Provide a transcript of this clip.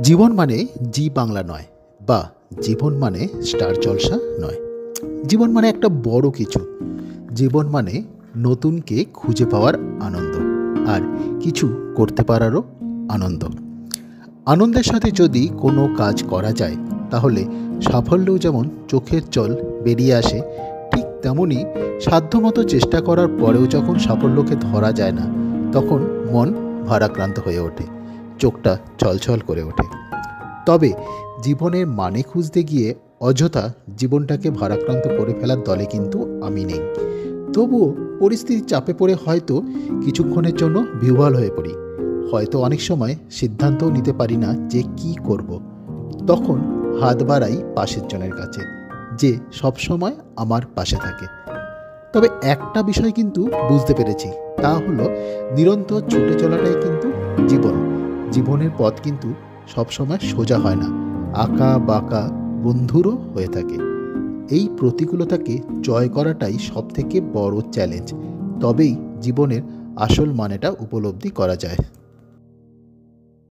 জীবন মানে জি বাংলা নয়, বা জীবন মানে স্টার জলসা নয়। জীবন মানে একটা বড় কিছু। জীবন মানে নতুনকে খুঁজে পাওয়ার আনন্দ, আর কিছু করতে পারারও আনন্দ। আনন্দের সাথে যদি কোনো কাজ করা যায়, তাহলে সাফল্যও যেমন চোখের জল বেরিয়ে আসে, ঠিক তেমনই সাধ্যমতো চেষ্টা করার পরেও যখন সাফল্যকে ধরা যায় না, তখন মন ভারাক্রান্ত হয়ে ওঠে, চোখটা ছলছল করে ওঠে। তবে জীবনের মানে খুঁজতে গিয়ে অযথা জীবনটাকে ভারাক্রান্ত করে ফেলার দলে কিন্তু আমি নেই। তবুও পরিস্থিতির চাপে পড়ে হয়তো কিছুক্ষণের জন্য বিহ্বল হয়ে পড়ি, হয়তো অনেক সময় সিদ্ধান্তও নিতে পারি না যে কি করব। তখন হাত বাড়াই পাশের জনের কাছে, যে সবসময় আমার পাশে থাকে। তবে একটা বিষয় কিন্তু বুঝতে পেরেছি, তা হলো নিরন্তর ছুটে চলাটাই কিন্তু জীবন। জীবনের পথ কিন্তু সবসময় সোজা হয় না, আঁকা বাঁকা বন্ধুরও হয়ে থাকে। এই প্রতিকূলতাকে জয় করাটাই সবথেকে বড় চ্যালেঞ্জ। তবেই জীবনের আসল মানেটা উপলব্ধি করা যায়।